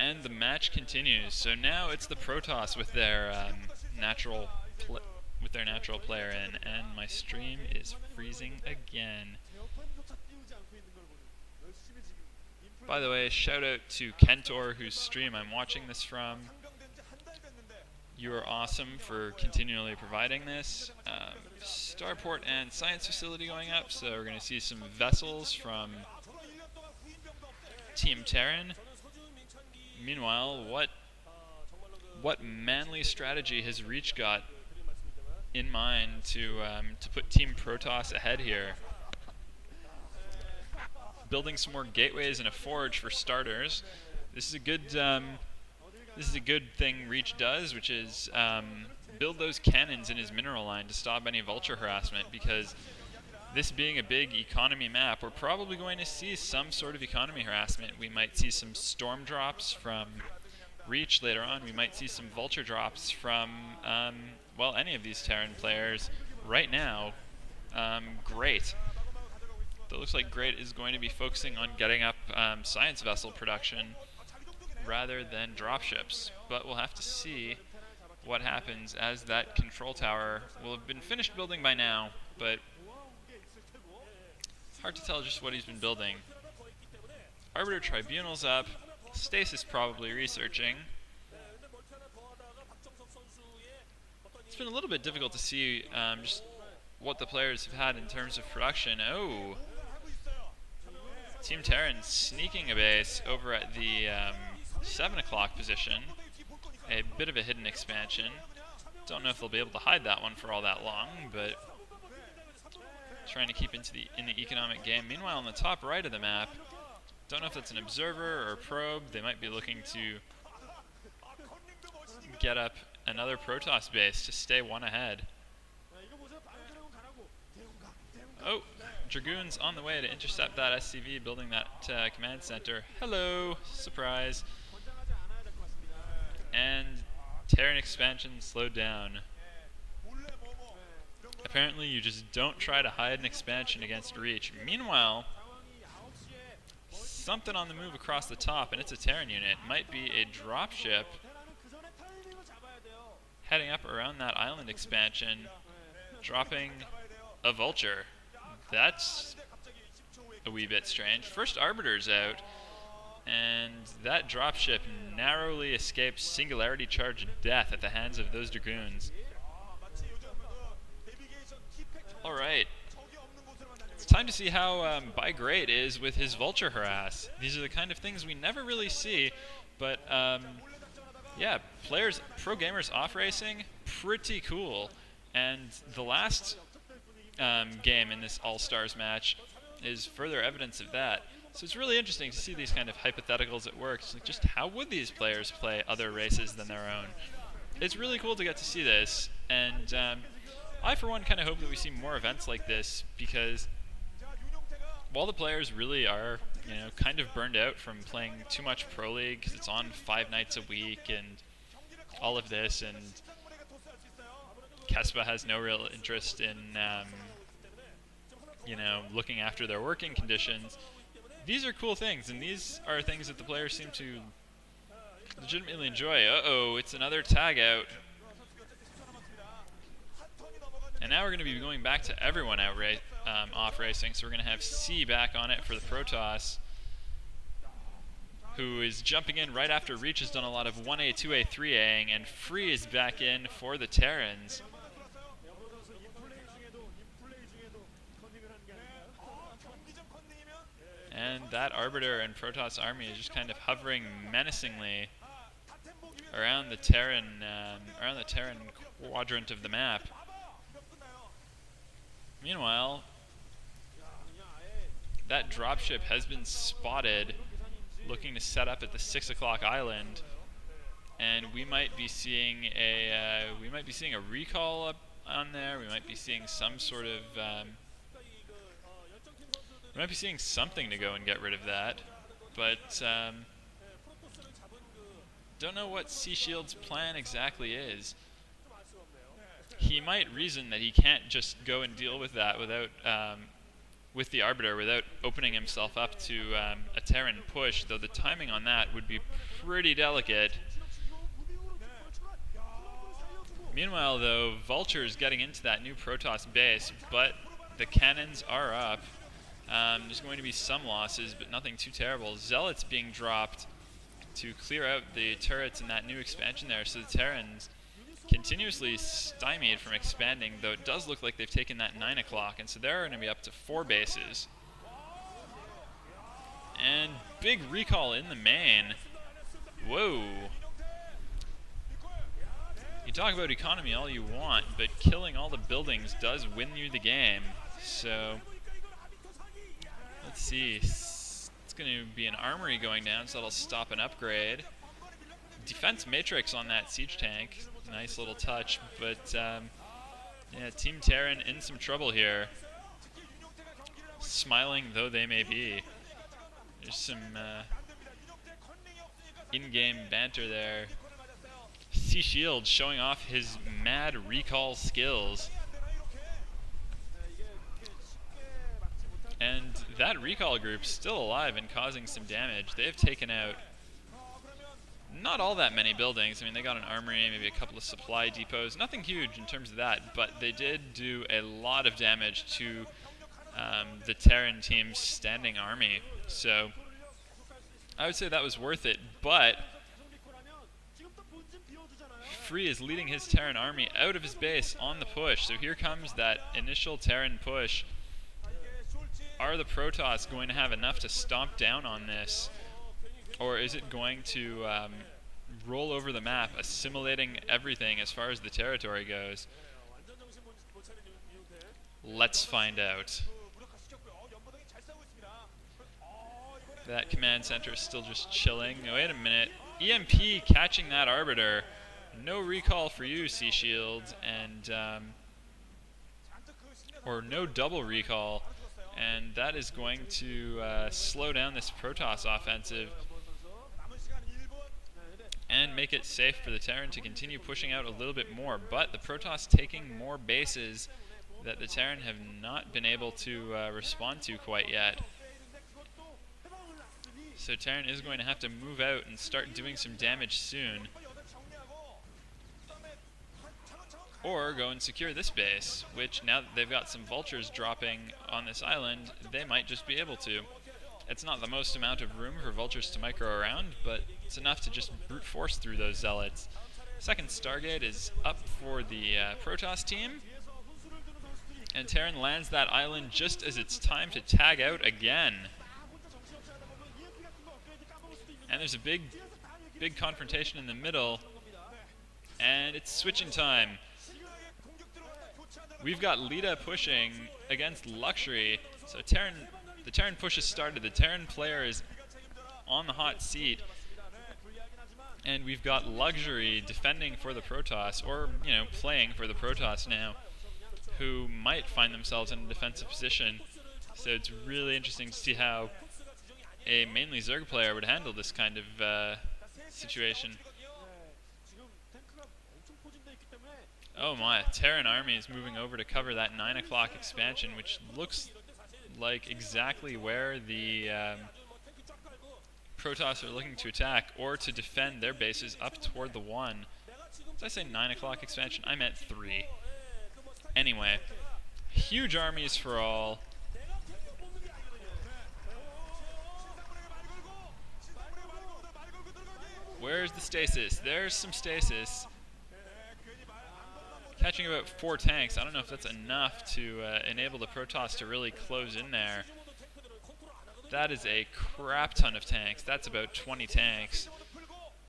And the match continues. So now it's the Protoss with their natural player in, and my stream is freezing again. By the way, shout out to Kentor, whose stream I'm watching this from. You are awesome for continually providing this. Starport and science facility going up, so we're going to see some vessels from Team Terran. Meanwhile, what manly strategy has Reach got in mind to put Team Protoss ahead here? Building some more gateways and a forge for starters. This is a good thing Reach does, which is build those cannons in his mineral line to stop any vulture harassment, because this being a big economy map, we're probably going to see some sort of economy harassment. We might see some storm drops from Reach later on. We might see some vulture drops from, well, any of these Terran players. Right now, Great. It looks like Great is going to be focusing on getting up science vessel production rather than dropships. But we'll have to see what happens, as that control tower will have been finished building by now, but hard to tell just what he's been building. Arbiter Tribunal's up. Stasis probably researching. It's been a little bit difficult to see just what the players have had in terms of production. Oh! Team Terran sneaking a base over at the 7 o'clock position. A bit of a hidden expansion. Don't know if they'll be able to hide that one for all that long, but trying to keep in the economic game. Meanwhile, on the top right of the map, don't know if that's an observer or a probe. They might be looking to get up another Protoss base to stay one ahead. Oh, Dragoons on the way to intercept that SCV, building that command center. Hello, surprise. And Terran expansion slowed down. Apparently you just don't try to hide an expansion against Reach. Meanwhile, something on the move across the top, and it's a Terran unit. Might be a dropship heading up around that island expansion, dropping a vulture. That's a wee bit strange. First Arbiter's out, and that dropship narrowly escapes singularity charge death at the hands of those Dragoons. Alright. It's time to see how by.great is with his vulture harass. These are the kind of things we never really see, but yeah, players, pro gamers off racing, pretty cool. And the last game in this All-Stars match is further evidence of that. So it's really interesting to see these kind of hypotheticals at work. It's like, just how would these players play other races than their own? It's really cool to get to see this, and I for one kind of hope that we see more events like this, because while the players really are, kind of burned out from playing too much Pro League, because it's on 5 nights a week and all of this, and Kespa has no real interest in looking after their working conditions. These are cool things, and these are things that the players seem to legitimately enjoy. Uh-oh, it's another tag out. And now we're going to be going back to everyone out off racing, so we're going to have C back on it for the Protoss, who is jumping in right after Reach has done a lot of 1A, 2A, 3Aing, and Free is back in for the Terrans. And that Arbiter and Protoss army is just kind of hovering menacingly around the Terran quadrant of the map. Meanwhile, that dropship has been spotted looking to set up at the 6 o'clock island, and we might be seeing a recall up on there. We might be seeing some sort of we might be seeing something to go and get rid of that, but don't know what Sea.Shield's plan exactly is. He might reason that he can't just go and deal with that with the Arbiter without opening himself up to a Terran push, though the timing on that would be pretty delicate. Meanwhile, though, Vulture's getting into that new Protoss base, but the cannons are up. There's going to be some losses, but nothing too terrible. Zealots being dropped to clear out the turrets in that new expansion there, so the Terrans continuously stymied from expanding, though it does look like they've taken that 9 o'clock, and so they're going to be up to 4 bases. And big recall in the main. Whoa. You talk about economy all you want, but killing all the buildings does win you the game. So, let's see. It's going to be an armory going down, so that'll stop an upgrade. Defense matrix on that siege tank. Nice little touch, but yeah, Team Terran in some trouble here. Smiling though they may be. There's some in-game banter there. Sea.Shield showing off his mad recall skills. And that recall group's still alive and causing some damage. They've taken out not all that many buildings. I mean, they got an armory, maybe a couple of supply depots. Nothing huge in terms of that, but they did do a lot of damage to the Terran team's standing army. So I would say that was worth it, but Free is leading his Terran army out of his base on the push. So here comes that initial Terran push. Are the Protoss going to have enough to stomp down on this? Or is it going to roll over the map, assimilating everything as far as the territory goes? Let's find out. That command center is still just chilling. Wait a minute. EMP catching that Arbiter. No recall for you, Sea.Shield, and or no double recall. And that is going to slow down this Protoss offensive and make it safe for the Terran to continue pushing out a little bit more. But the Protoss taking more bases that the Terran have not been able to respond to quite yet. So Terran is going to have to move out and start doing some damage soon. Or go and secure this base, which now that they've got some vultures dropping on this island, they might just be able to. It's not the most amount of room for vultures to micro around, but it's enough to just brute force through those zealots. Second Stargate is up for the Protoss team, and Terran lands that island just as it's time to tag out again. And there's a big confrontation in the middle, and it's switching time. We've got Leta pushing against Luxury, so the Terran push has started. The Terran player is on the hot seat, and we've got Luxury defending for the Protoss, or, you know, playing for the Protoss now, who might find themselves in a defensive position. So it's really interesting to see how a mainly Zerg player would handle this kind of situation. Oh my, Terran army is moving over to cover that 9 o'clock expansion, which looks like exactly where the Protoss are looking to attack, or to defend their bases up toward the 1. Did I say 9 o'clock expansion? I meant 3. Anyway, huge armies for all. Where's the stasis? There's some stasis. Catching about 4 tanks. I don't know if that's enough to enable the Protoss to really close in there. That is a crap ton of tanks. That's about 20 tanks.